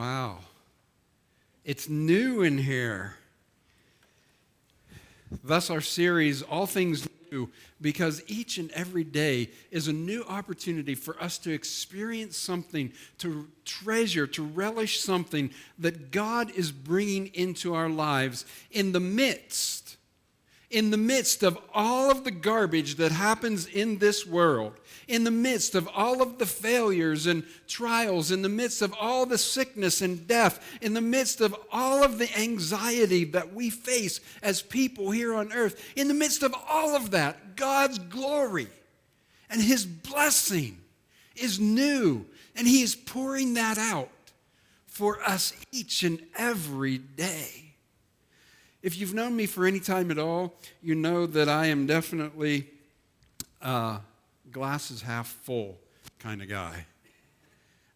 Wow. It's new in here. Thus our series, All Things New, because each and every day is a new opportunity for us to experience something, to treasure, to relish something that God is bringing into our lives in the midst of all of the garbage that happens in this world, in the midst of all of the failures and trials, in the midst of all the sickness and death, in the midst of all of the anxiety that we face as people here on earth, in the midst of all of that, God's glory and His blessing is new, and He is pouring that out for us each and every day. If you've known me for any time at all, you know that I am definitely glasses half full kind of guy.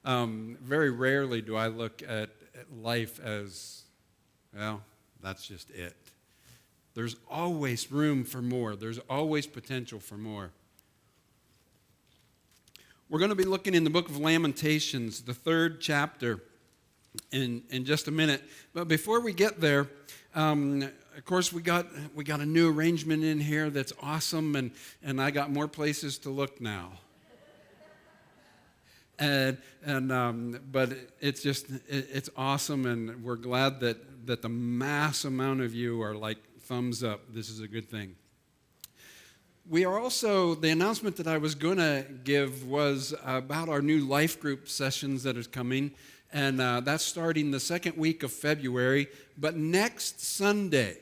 Very rarely do I look at life as, well, that's just it. There's always room for more. There's always potential for more. We're going to be looking in the book of Lamentations, the 3rd chapter, in just a minute. But before we get there, of course, we got a new arrangement in here that's awesome, and I got more places to look now. But it's awesome, and we're glad that the mass amount of you are like thumbs up. This is a good thing. We are also, the announcement that I was going to give was about our new life group sessions that is coming. And that's starting the 2nd week of February. But next Sunday,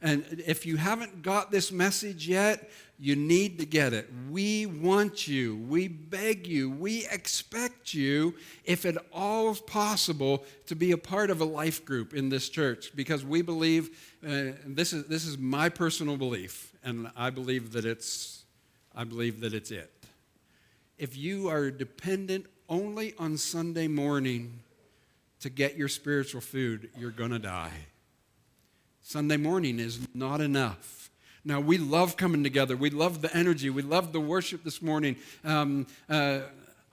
and if you haven't got this message yet, you need to get it. We want you, we beg you, we expect you, if at all possible, to be a part of a life group in this church, because we believe, this is my personal belief, and I believe that it's it. If you are dependent only on Sunday morning to get your spiritual food, you're going to die. Sunday morning is not enough. Now, we love coming together. We love the energy. We love the worship this morning. I'm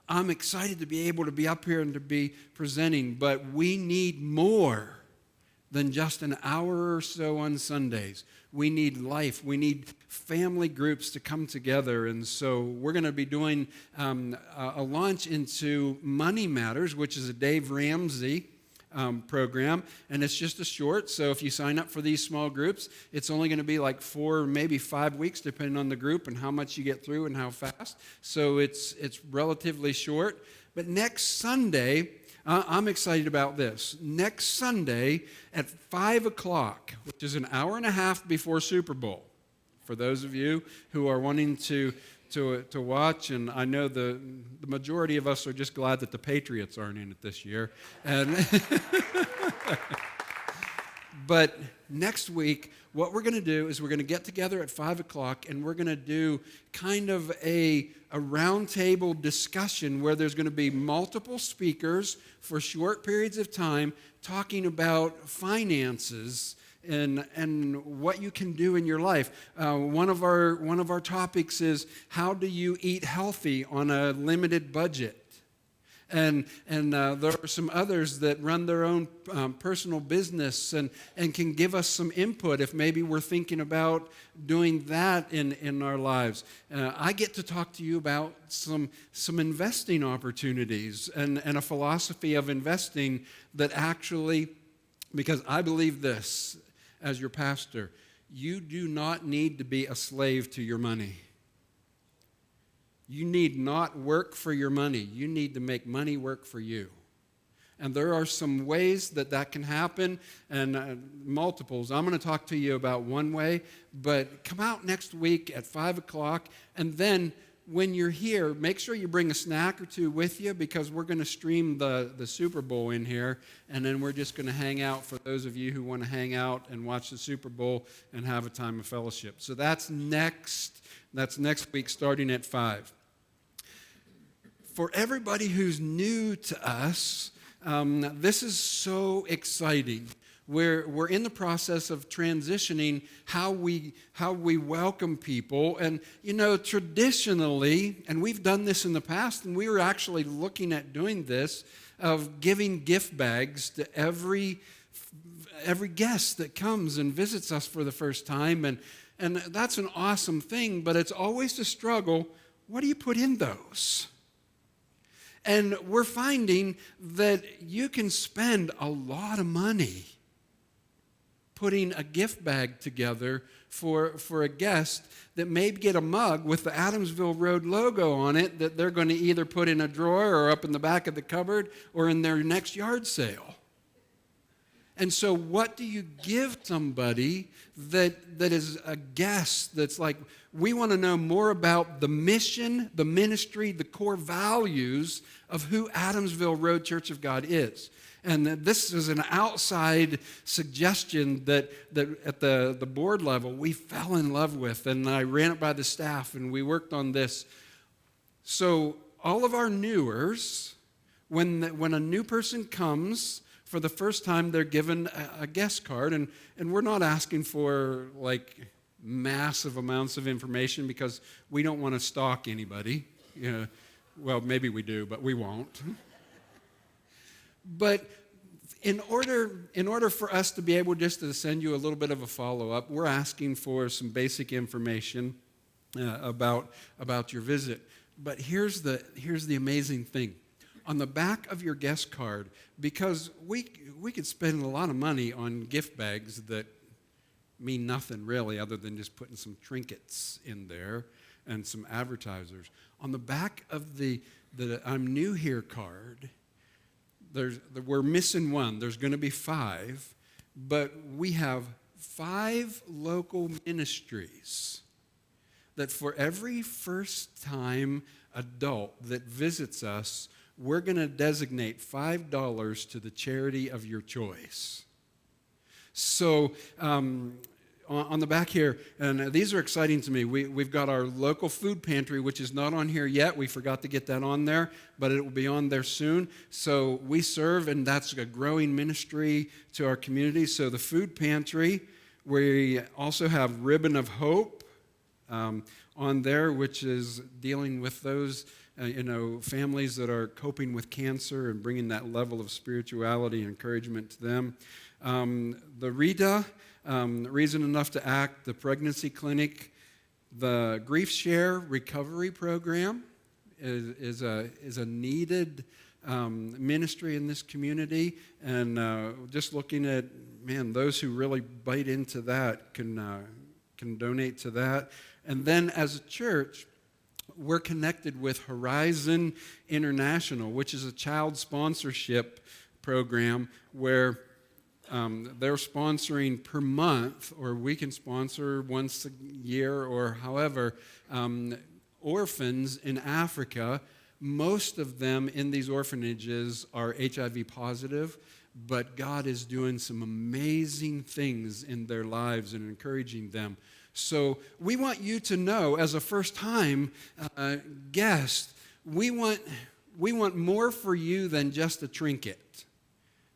excited to be able to be up here and to be presenting, but we need more than just an hour or so on Sundays. We need life. We need family groups to come together. And so we're going to be doing a launch into Money Matters, which is a Dave Ramsey program. And it's just a short. So if you sign up for these small groups, it's only going to be like 4, maybe 5 weeks, depending on the group and how much you get through and how fast. So it's relatively short. But next Sunday, I'm excited about this. Next Sunday at 5 o'clock, which is an hour and a half before Super Bowl, for those of you who are wanting to watch, and I know the majority of us are just glad that the Patriots aren't in it this year. But next week, what we're going to do is we're going to get together at 5 o'clock, and we're going to do kind of a roundtable discussion where there's going to be multiple speakers for short periods of time talking about finances and what you can do in your life. One of our topics is, how do you eat healthy on a limited budget? And there are some others that run their own personal business and can give us some input if maybe we're thinking about doing that in our lives. I get to talk to you about some investing opportunities and a philosophy of investing that actually, because I believe this as your pastor, you do not need to be a slave to your money. You need not work for your money. You need to make money work for you. And there are some ways that can happen, and multiples. I'm going to talk to you about one way, but come out next week at 5 o'clock, and then when you're here, make sure you bring a snack or two with you, because we're going to stream the Super Bowl in here, and then we're just going to hang out for those of you who want to hang out and watch the Super Bowl and have a time of fellowship. So that's next week starting at 5. For everybody who's new to us, this is so exciting. We're in the process of transitioning how we welcome people. And, traditionally, and we've done this in the past, and we were actually looking at doing this of giving gift bags to every guest that comes and visits us for the first time. And that's an awesome thing, but it's always a struggle. What do you put in those? And we're finding that you can spend a lot of money putting a gift bag together for a guest that may get a mug with the Adamsville Road logo on it that they're going to either put in a drawer or up in the back of the cupboard or in their next yard sale. And so what do you give somebody that is a guest that's like, we want to know more about the mission, the ministry, the core values of who Adamsville Road Church of God is? And this is an outside suggestion that at the board level we fell in love with, and I ran it by the staff, and we worked on this. So all of our newers, when a new person comes for the first time, they're given a guest card, and we're not asking for like massive amounts of information because we don't want to stalk anybody. You know, well, maybe we do, but we won't. But in order for us to be able just to send you a little bit of a follow-up, we're asking for some basic information about your visit. But here's the amazing thing. On the back of your guest card, because we could spend a lot of money on gift bags that mean nothing really other than just putting some trinkets in there and some advertisers. On the back of the I'm new here card, we're missing one. There's going to be 5, but we have 5 local ministries that for every first-time adult that visits us, we're going to designate $5 to the charity of your choice. So on the back here, and these are exciting to me, we've got our local food pantry, which is not on here yet. We forgot to get that on there, but it will be on there soon. So we serve, and that's a growing ministry to our community. So the food pantry, we also have Ribbon of Hope on there, which is dealing with those families that are coping with cancer and bringing that level of spirituality and encouragement to them. The RETA, Reason Enough to Act, the Pregnancy Clinic, the Grief Share Recovery Program is a needed ministry in this community, and just looking at, those who really bite into that can donate to that. And then as a church, we're connected with Horizon International, which is a child sponsorship program where they're sponsoring per month, or we can sponsor once a year, or however, orphans in Africa. Most of them in these orphanages are HIV positive, but God is doing some amazing things in their lives and encouraging them. So we want you to know, as a first-time guest, we want more for you than just a trinket.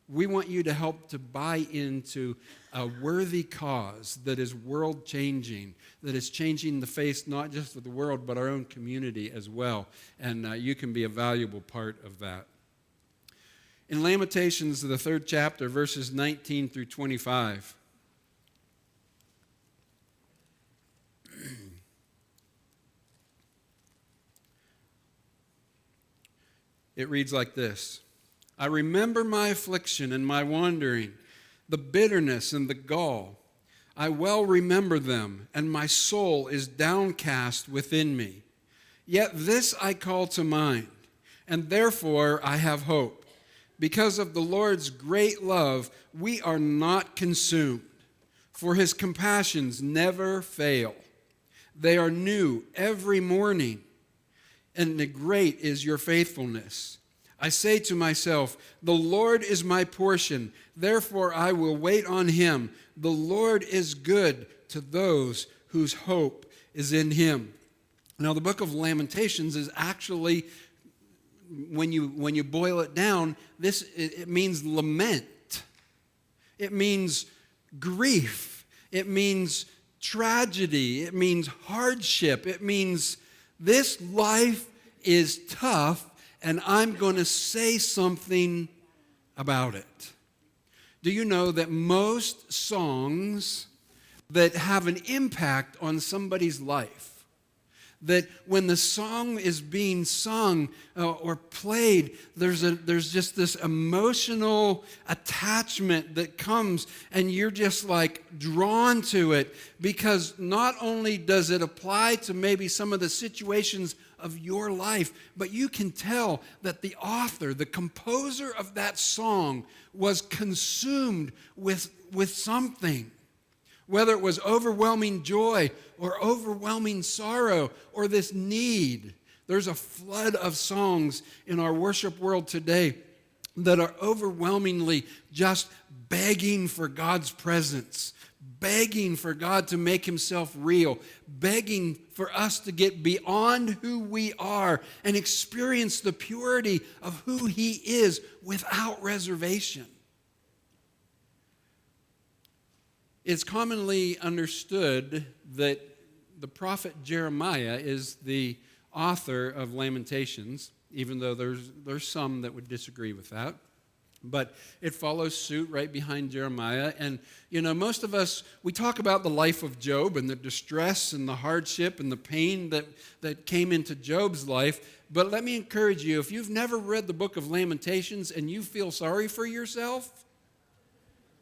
We want you to help to buy into a worthy cause that is world-changing, that is changing the face not just of the world, but our own community as well. And you can be a valuable part of that. In Lamentations, the 3rd chapter, verses 19 through 25, it reads like this: I remember my affliction and my wandering, the bitterness and the gall. I well remember them, and my soul is downcast within me. Yet this I call to mind, and therefore I have hope. Because of the Lord's great love, we are not consumed, for his compassions never fail. They are new every morning, and great is your faithfulness. I say to myself, the Lord is my portion, therefore I will wait on him. The Lord is good to those whose hope is in him. Now, the book of Lamentations is actually, when you boil it down, it means lament. It means grief. It means tragedy. It means hardship. It means this life is tough, and I'm going to say something about it. Do you know that most songs that have an impact on somebody's life, that when the song is being sung or played, there's just this emotional attachment that comes, and you're just like drawn to it, because not only does it apply to maybe some of the situations of your life, but you can tell that the author, the composer of that song, was consumed with something. Whether it was overwhelming joy or overwhelming sorrow or this need. There's a flood of songs in our worship world today that are overwhelmingly just begging for God's presence, begging for God to make himself real, begging for us to get beyond who we are and experience the purity of who he is without reservation. It's commonly understood that the prophet Jeremiah is the author of Lamentations, even though there's some that would disagree with that. But it follows suit right behind Jeremiah. And, most of us, we talk about the life of Job and the distress and the hardship and the pain that came into Job's life. But let me encourage you, if you've never read the book of Lamentations and you feel sorry for yourself,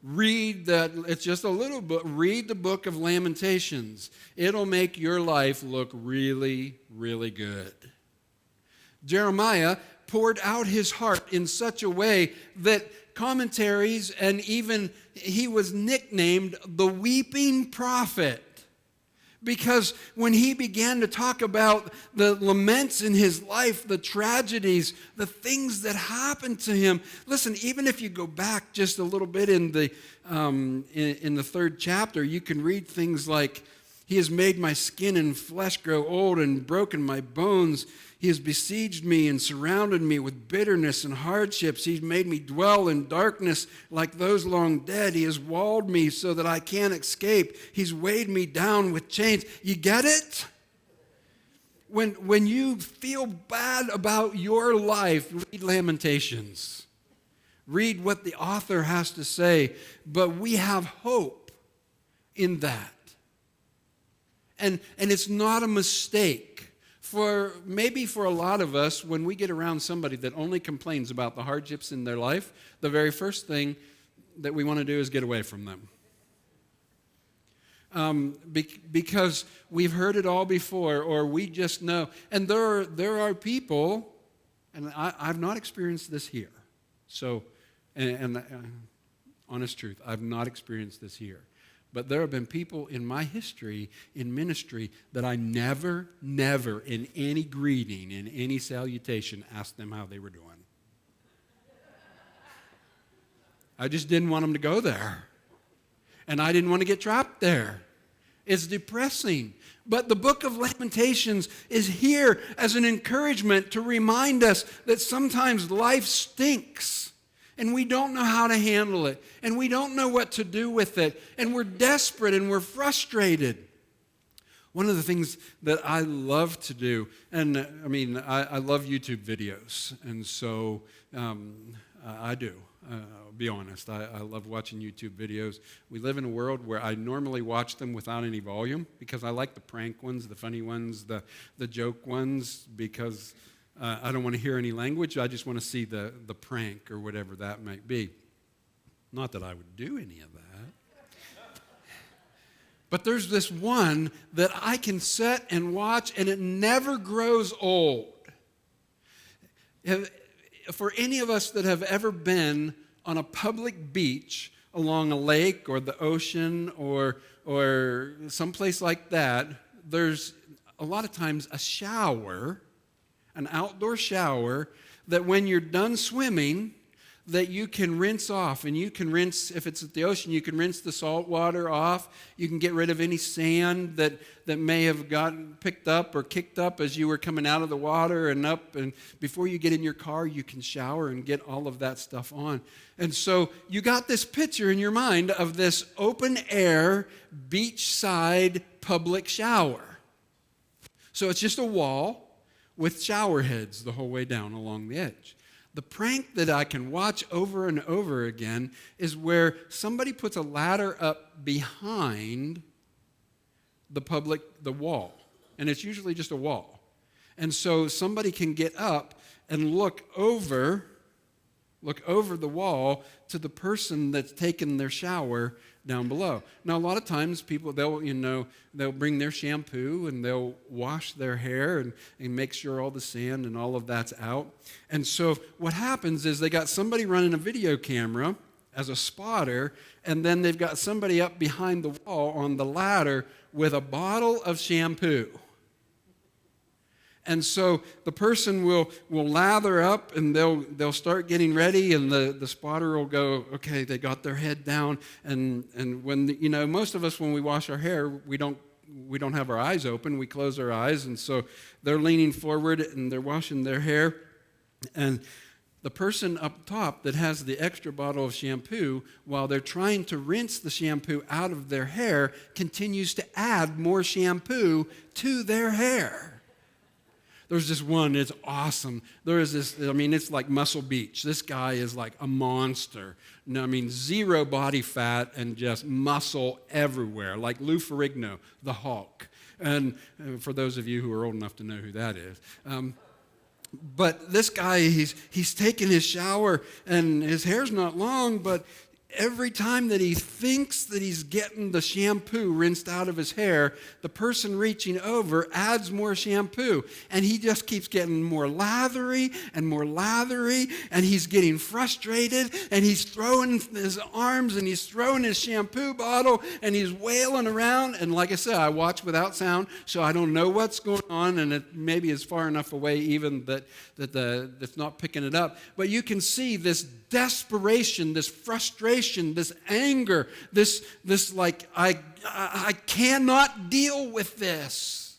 read that. It's just a little book. Read the book of Lamentations. It'll make your life look really, really good. Jeremiah poured out his heart in such a way that commentaries and even he was nicknamed the weeping prophet. Because when he began to talk about the laments in his life, the tragedies, the things that happened to him, listen, even if you go back just a little bit in the third chapter, you can read things like, he has made my skin and flesh grow old and broken my bones. He has besieged me and surrounded me with bitterness and hardships. He's made me dwell in darkness like those long dead. He has walled me so that I can't escape. He's weighed me down with chains. You get it? When you feel bad about your life, read Lamentations. Read what the author has to say. But we have hope in that. And it's not a mistake. Maybe for a lot of us, when we get around somebody that only complains about the hardships in their life, the very first thing that we want to do is get away from them. Because we've heard it all before, or we just know. And there are people, and I've not experienced this here. So, and honest truth, I've not experienced this here. But there have been people in my history, in ministry, that I never, in any greeting, in any salutation, asked them how they were doing. I just didn't want them to go there. And I didn't want to get trapped there. It's depressing. But the book of Lamentations is here as an encouragement to remind us that sometimes life stinks. And we don't know how to handle it. And we don't know what to do with it. And we're desperate and we're frustrated. One of the things that I love to do, and I love YouTube videos. And so I do. I'll be honest. I love watching YouTube videos. We live in a world where I normally watch them without any volume because I like the prank ones, the funny ones, the joke ones, because I don't want to hear any language. I just want to see the prank or whatever that might be. Not that I would do any of that. But there's this one that I can sit and watch, and it never grows old. For any of us that have ever been on a public beach along a lake or the ocean or someplace like that, there's a lot of times a shower, an outdoor shower, that when you're done swimming, that you can rinse off. And you can rinse, if it's at the ocean, you can rinse the salt water off. You can get rid of any sand that may have gotten picked up or kicked up as you were coming out of the water and up. And before you get in your car, you can shower and get all of that stuff on. And so you got this picture in your mind of this open-air, beachside public shower. So it's just a wall with shower heads the whole way down along the edge. The prank that I can watch over and over again is where somebody puts a ladder up behind the wall. And it's usually just a wall. And so somebody can get up and look over the wall to the person that's taken their shower down below. Now, a lot of times people, they'll bring their shampoo and they'll wash their hair and make sure all the sand and all of that's out. And so what happens is they got somebody running a video camera as a spotter, and then they've got somebody up behind the wall on the ladder with a bottle of shampoo. And so the person will lather up and they'll start getting ready, and the spotter will go, okay, they got their head down. And when most of us, when we wash our hair, we don't have our eyes open, we close our eyes, and so they're leaning forward and they're washing their hair. And the person up top that has the extra bottle of shampoo, while they're trying to rinse the shampoo out of their hair, continues to add more shampoo to their hair. There's this one, it's awesome. There is this, it's like Muscle Beach. This guy is like a monster. Zero body fat and just muscle everywhere, like Lou Ferrigno, the Hulk. And for those of you who are old enough to know who that is. But this guy, he's taking his shower, and his hair's not long, but every time that he thinks that he's getting the shampoo rinsed out of his hair, the person reaching over adds more shampoo. And he just keeps getting more lathery, and he's getting frustrated, and he's throwing his arms, and he's throwing his shampoo bottle, and he's wailing around. And like I said, I watch without sound, so I don't know what's going on, and it maybe is far enough away even that it's not picking it up. But you can see this desperation, this frustration, this anger, this like, I cannot deal with this.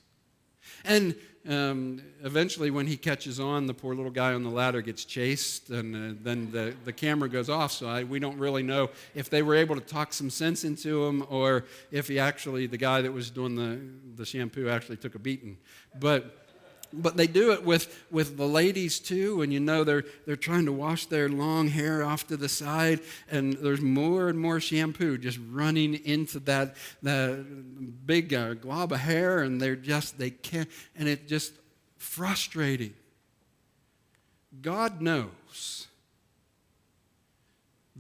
And eventually when he catches on, the poor little guy on the ladder gets chased, and then the camera goes off, so we don't really know if they were able to talk some sense into him, or if the guy that was doing the shampoo actually took a beating. But they do it with the ladies too, and they're trying to wash their long hair off to the side, and there's more and more shampoo just running into that big glob of hair, and they can't, and it's just frustrating. God knows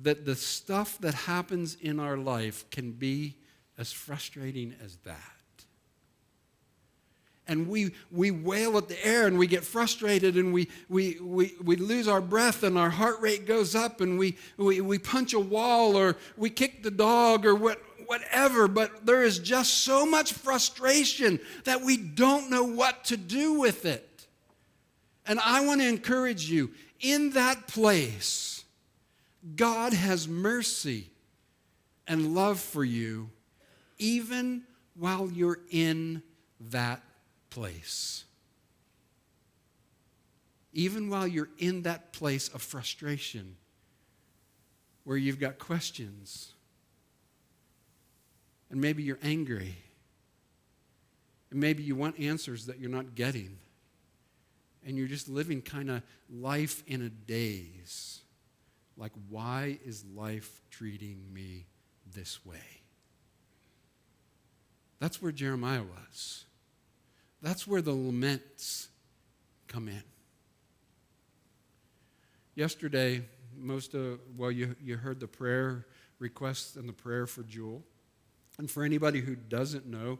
that the stuff that happens in our life can be as frustrating as that. And we wail at the air, and we get frustrated, and we lose our breath, and our heart rate goes up, and we punch a wall, or we kick the dog, or whatever. But there is just so much frustration that we don't know what to do with it. And I want to encourage you, in that place, God has mercy and love for you, even while you're in that place. Even while you're in that place of frustration, where you've got questions, and maybe you're angry, and maybe you want answers that you're not getting, and you're just living kind of life in a daze. Like, why is life treating me this way? That's where Jeremiah was. That's where the laments come in. Yesterday, you heard the prayer request and the prayer for Jewel. And for anybody who doesn't know,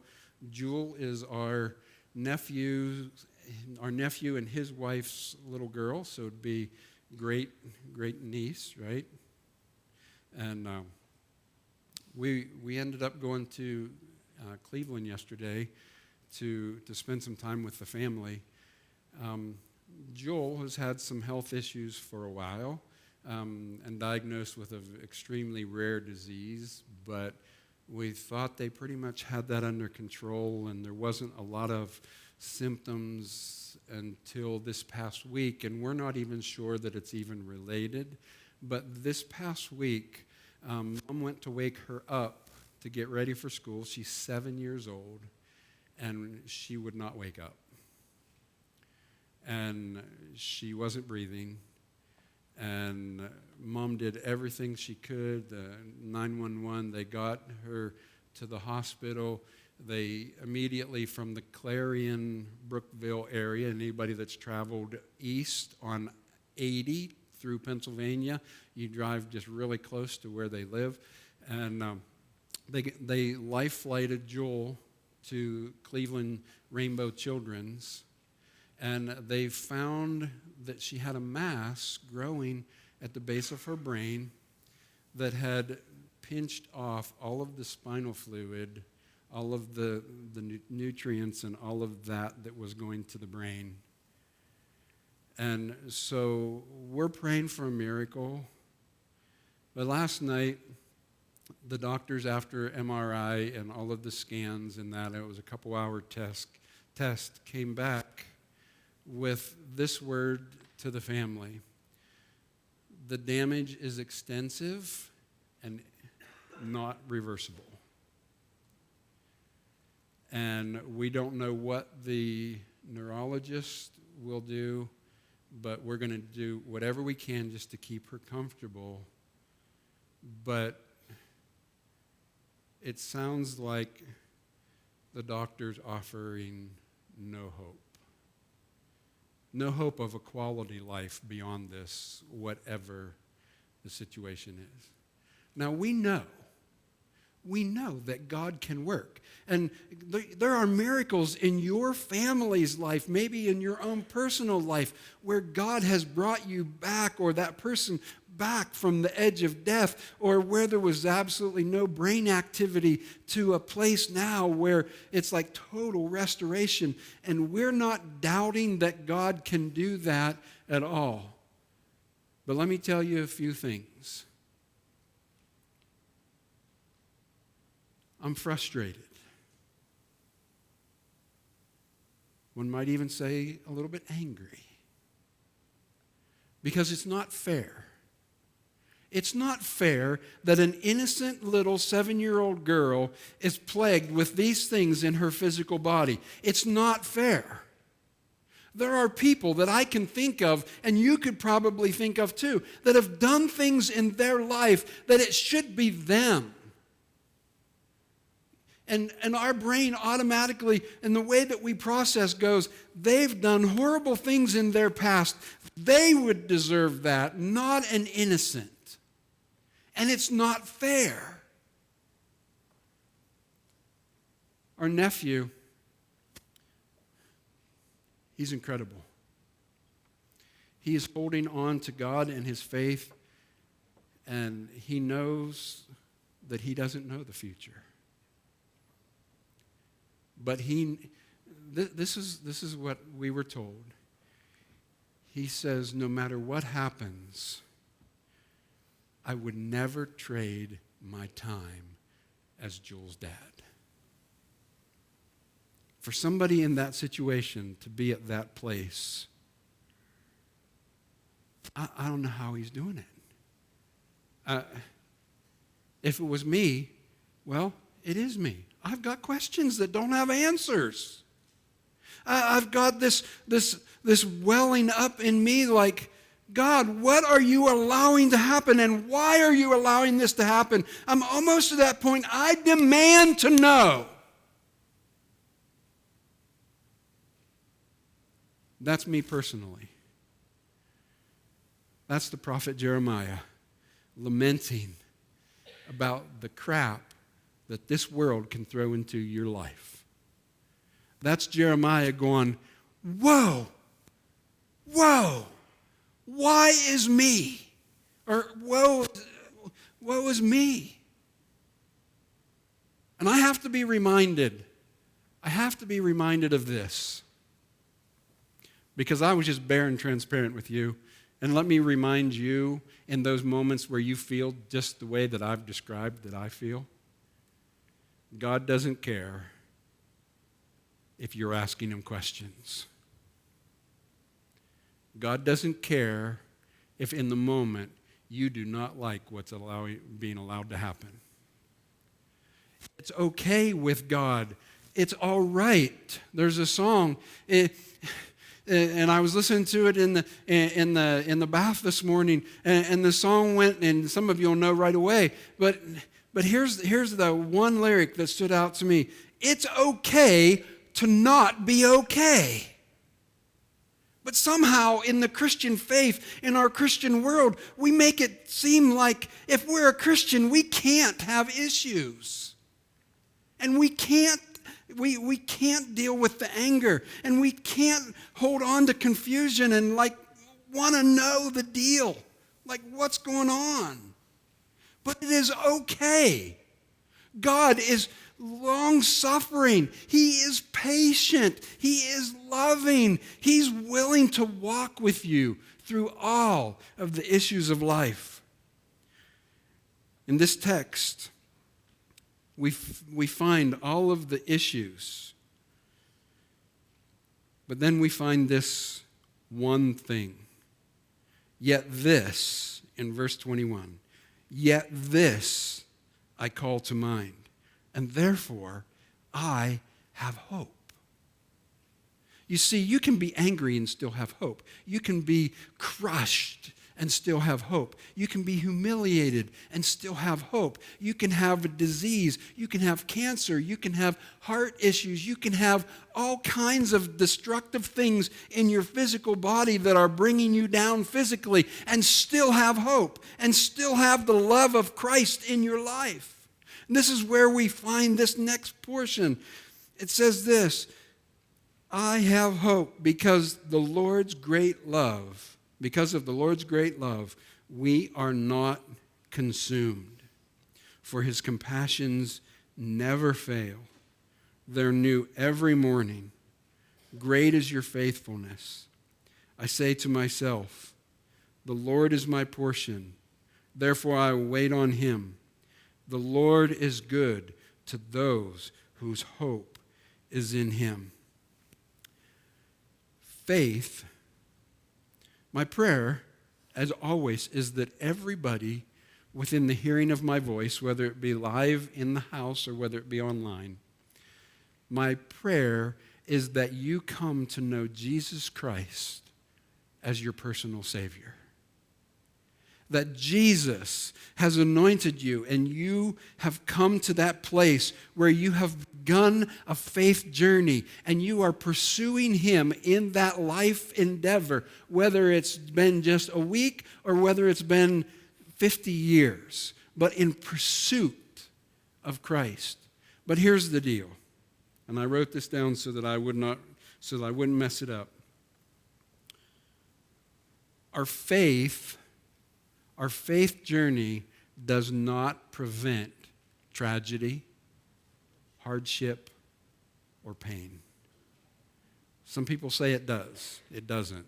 Jewel is our nephew and his wife's little girl, so it'd be great niece, right? And we ended up going to Cleveland yesterday to spend some time with the family. Joel has had some health issues for a while, and diagnosed with an extremely rare disease, but we thought they pretty much had that under control, and there wasn't a lot of symptoms until this past week, and we're not even sure that it's even related. But this past week, Mom went to wake her up to get ready for school. She's 7 years old, and she would not wake up. and she wasn't breathing. And Mom did everything she could. 911, they got her to the hospital. They immediately, from the Clarion, Brookville area, anybody that's traveled east on 80 through Pennsylvania, you drive just really close to where they live. And they life-flighted Jewel to Cleveland Rainbow Children's. And they found that she had a mass growing at the base of her brain that had pinched off all of the spinal fluid, all of the nutrients and all of that was going to the brain. And so we're praying for a miracle. But last night, the doctors, after MRI and all of the scans and that, it was a couple-hour test, came back with this word to the family: the damage is extensive and not reversible. And we don't know what the neurologist will do, but we're going to do whatever we can just to keep her comfortable. But it sounds like the doctor's offering no hope. No hope of a quality life beyond this, whatever the situation is. Now, we know that God can work. And there are miracles in your family's life, maybe in your own personal life, where God has brought you back, or that person back from the edge of death, or where there was absolutely no brain activity to a place now where it's like total restoration. And we're not doubting that God can do that at all. But let me tell you a few things. I'm frustrated. One might even say a little bit angry. Because it's not fair. It's not fair that an innocent little 7-year-old girl is plagued with these things in her physical body. It's not fair. There are people that I can think of, and you could probably think of too, that have done things in their life that it should be them. And our brain automatically, and the way that we process goes, they've done horrible things in their past. They would deserve that, not an innocent. And it's not fair. Our nephew, he's incredible. He is holding on to God and his faith, and he knows that he doesn't know the future. But this is what we were told. He says, no matter what happens, I would never trade my time as Jewel's dad. For somebody in that situation to be at that place, I don't know how he's doing it. If it was me, well, it is me. I've got questions that don't have answers. I've got this welling up in me like, God, what are you allowing to happen, and why are you allowing this to happen? I'm almost to that point. I demand to know. That's me personally. That's the prophet Jeremiah lamenting about the crap that this world can throw into your life. That's Jeremiah going, whoa, why is me? Or woe is me? And I have to be reminded of this. Because I was just bare and transparent with you. And let me remind you, in those moments where you feel just the way that I've described that I feel, God doesn't care if you're asking him questions. God doesn't care if in the moment you do not like what's being allowed to happen. It's okay with God. It's all right. There's a song. and I was listening to it in the bath this morning, and the song went, and some of you'll know right away. But here's the one lyric that stood out to me. It's okay to not be okay. But somehow in the Christian faith, in our Christian world, we make it seem like if we're a Christian, we can't have issues. And we can't deal with the anger. And we can't hold on to confusion and want to know the deal. Like, what's going on? But it is okay. God is long-suffering. He is patient. He is loving. He's willing to walk with you through all of the issues of life. In this text, we find all of the issues. But then we find this one thing. Yet this, in verse 21, yet this I call to mind. And therefore, I have hope. You see, you can be angry and still have hope. You can be crushed and still have hope. You can be humiliated and still have hope. You can have a disease. You can have cancer. You can have heart issues. You can have all kinds of destructive things in your physical body that are bringing you down physically, and still have hope and still have the love of Christ in your life. And this is where we find this next portion. It says this, I have hope because of the Lord's great love, we are not consumed. For his compassions never fail. They're new every morning. Great is your faithfulness. I say to myself, the Lord is my portion. Therefore I will wait on him. The Lord is good to those whose hope is in him. Faith, my prayer, as always, is that everybody within the hearing of my voice, whether it be live in the house or whether it be online, my prayer is that you come to know Jesus Christ as your personal Savior. That Jesus has anointed you and you have come to that place where you have begun a faith journey and you are pursuing him in that life endeavor, whether it's been just a week or whether it's been 50 years, but in pursuit of Christ. But here's the deal, and I wrote this down so that I wouldn't mess it up. Our faith journey does not prevent tragedy, hardship, or pain. Some people say it does. It doesn't.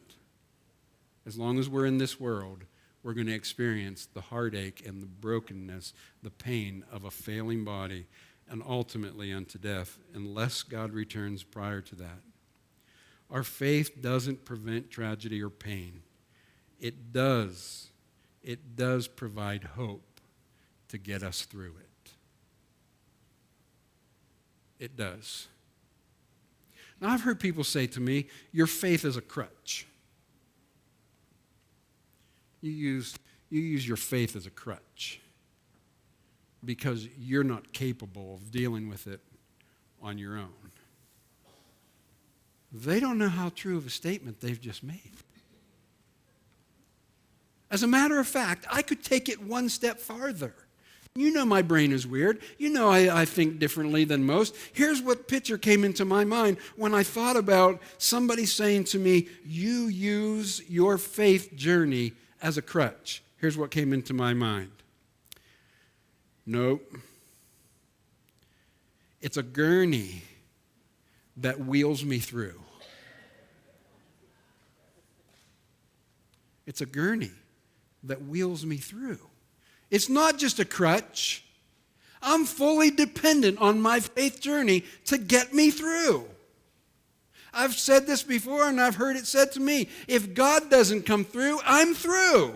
As long as we're in this world, we're going to experience the heartache and the brokenness, the pain of a failing body, and ultimately unto death, unless God returns prior to that. Our faith doesn't prevent tragedy or pain. It does provide hope to get us through it. It does. Now, I've heard people say to me, your faith is a crutch. You use your faith as a crutch because you're not capable of dealing with it on your own. They don't know how true of a statement they've just made. As a matter of fact, I could take it one step farther. You know my brain is weird. You know I think differently than most. Here's what picture came into my mind when I thought about somebody saying to me, you use your faith journey as a crutch. Here's what came into my mind. Nope. It's a gurney that wheels me through. It's a gurney that wheels me through. It's not just a crutch. I'm fully dependent on my faith journey to get me through. I've said this before and I've heard it said to me, if God doesn't come through, I'm through.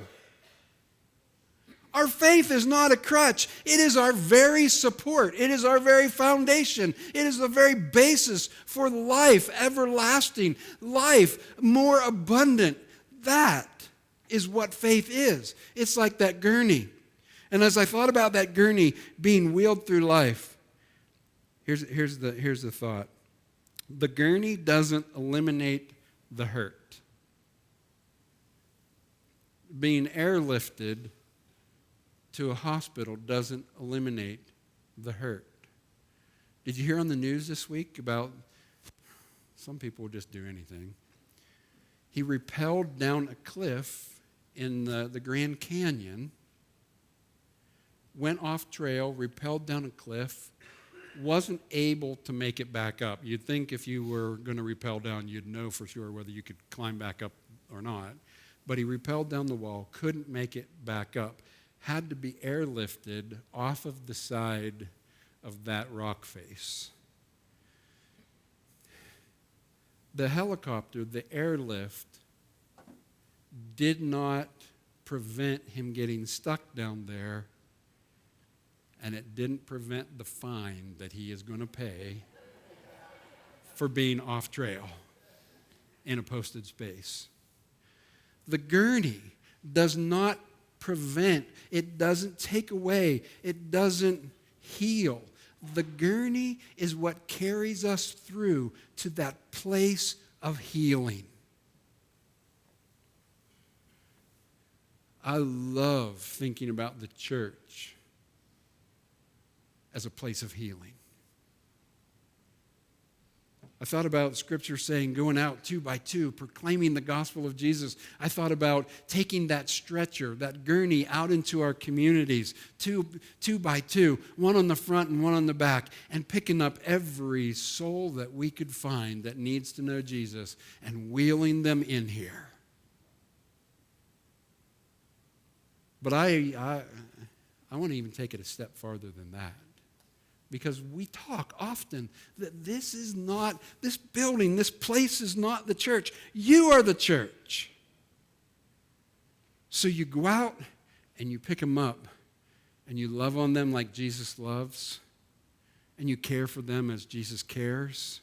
Our faith is not a crutch. It is our very support. It is our very foundation. It is the very basis for life, everlasting, life more abundant. That is what faith is. It's like that gurney. And as I thought about that gurney being wheeled through life, here's the thought. The gurney doesn't eliminate the hurt. Being airlifted to a hospital doesn't eliminate the hurt. Did you hear on the news this week about some people will just do anything? He rappelled down a cliff in the Grand Canyon, went off trail, rappelled down a cliff, wasn't able to make it back up. You'd think if you were going to rappel down, you'd know for sure whether you could climb back up or not. But he rappelled down the wall, couldn't make it back up, had to be airlifted off of the side of that rock face. The helicopter, the airlift, did not prevent him getting stuck down there, and it didn't prevent the fine that he is going to pay for being off trail in a posted space. The gurney does not prevent, it doesn't take away, it doesn't heal. The gurney is what carries us through to that place of healing. I love thinking about the church as a place of healing. I thought about Scripture saying going out 2 by 2, proclaiming the gospel of Jesus. I thought about taking that stretcher, that gurney out into our communities, two by 2, one on the front and one on the back, and picking up every soul that we could find that needs to know Jesus and wheeling them in here. But I want to even take it a step farther than that. Because we talk often that this building, this place is not the church. You are the church. So you go out and you pick them up and you love on them like Jesus loves, and you care for them as Jesus cares.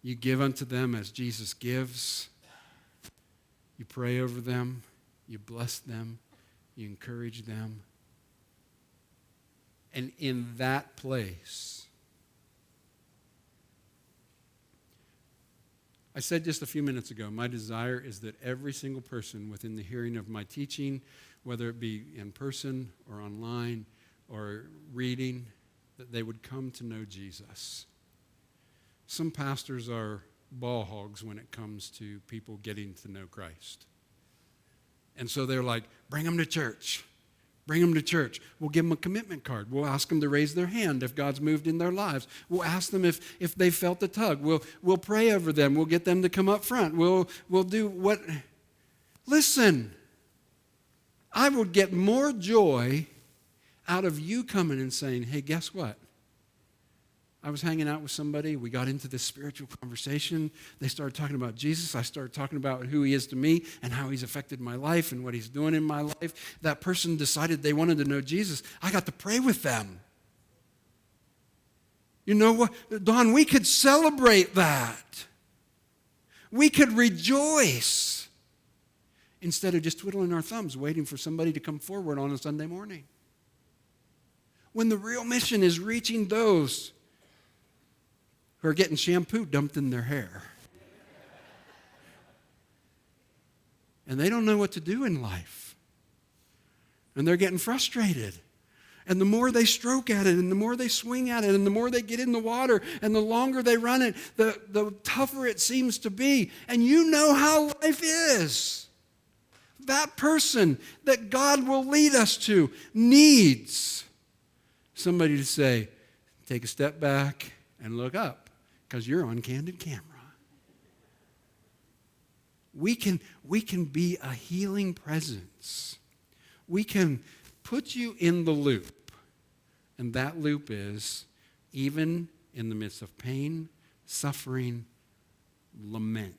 You give unto them as Jesus gives. You pray over them. You bless them. You encourage them. And in that place, I said just a few minutes ago, my desire is that every single person within the hearing of my teaching, whether it be in person or online or reading, that they would come to know Jesus. Some pastors are ball hogs when it comes to people getting to know Christ. And so they're like, bring them to church. Bring them to church. We'll give them a commitment card. We'll ask them to raise their hand if God's moved in their lives. We'll ask them if they felt the tug. We'll pray over them. We'll get them to come up front. We'll do what... Listen, I would get more joy out of you coming and saying, hey, guess what? I was hanging out with somebody. We got into this spiritual conversation. They started talking about Jesus. I started talking about who he is to me and how he's affected my life and what he's doing in my life. That person decided they wanted to know Jesus. I got to pray with them. You know what, Don, we could celebrate that. We could rejoice instead of just twiddling our thumbs waiting for somebody to come forward on a Sunday morning. When the real mission is reaching those who are getting shampoo dumped in their hair. And they don't know what to do in life. And they're getting frustrated. And the more they stroke at it, and the more they swing at it, and the more they get in the water, and the longer they run it, the tougher it seems to be. And you know how life is. That person that God will lead us to needs somebody to say, take a step back and look up. Because you're on candid camera. We can be a healing presence. We can put you in the loop. And that loop is, even in the midst of pain, suffering, lament,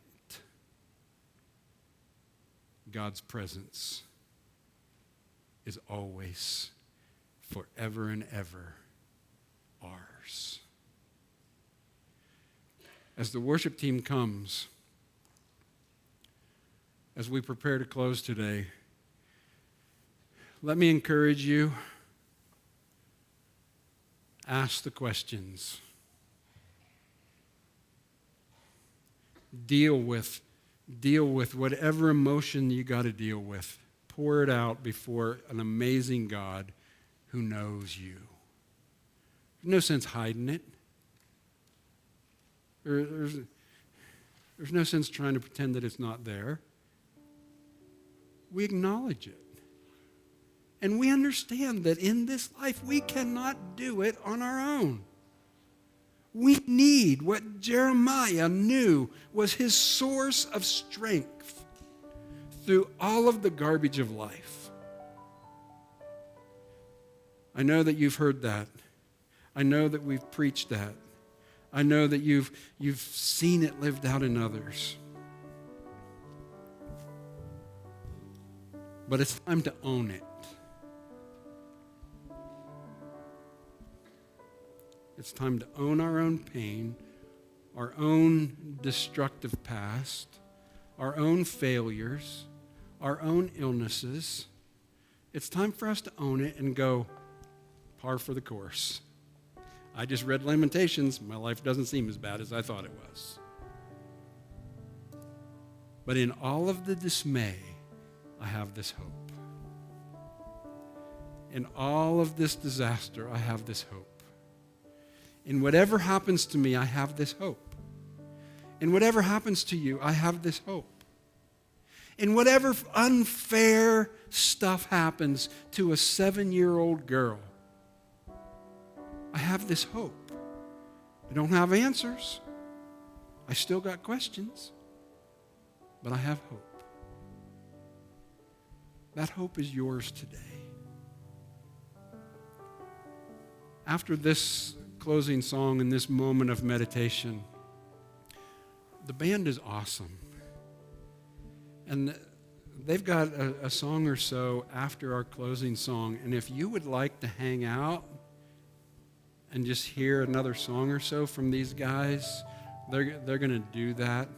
God's presence is always, forever and ever, ours. As the worship team comes, as we prepare to close today, let me encourage you, ask the questions. Deal with whatever emotion you got to deal with. Pour it out before an amazing God who knows you. There's no sense hiding it. There's no sense trying to pretend that it's not there. We acknowledge it. And we understand that in this life we cannot do it on our own. We need what Jeremiah knew was his source of strength through all of the garbage of life. I know that you've heard that. I know that we've preached that. I know that you've seen it lived out in others. But it's time to own it. It's time to own our own pain, our own destructive past, our own failures, our own illnesses. It's time for us to own it and go, par for the course. I just read Lamentations. My life doesn't seem as bad as I thought it was. But in all of the dismay, I have this hope. In all of this disaster, I have this hope. In whatever happens to me, I have this hope. In whatever happens to you, I have this hope. In whatever unfair stuff happens to a 7-year-old girl, I have this hope. I don't have answers. I still got questions, but I have hope. That hope is yours today. After this closing song and this moment of meditation, the band is awesome. And they've got a song or so after our closing song. And if you would like to hang out and just hear another song or so from these guys, they're going to do that.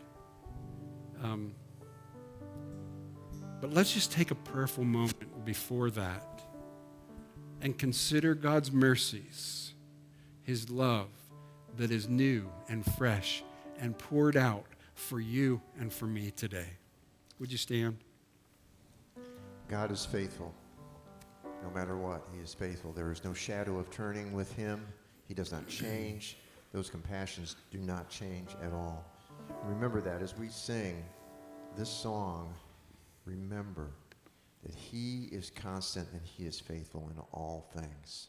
But let's just take a prayerful moment before that and consider God's mercies, His love that is new and fresh and poured out for you and for me today. Would you stand? God is faithful. No matter what, He is faithful. There is no shadow of turning with Him. He does not change. Those compassions do not change at all. Remember that as we sing this song, remember that He is constant and He is faithful in all things.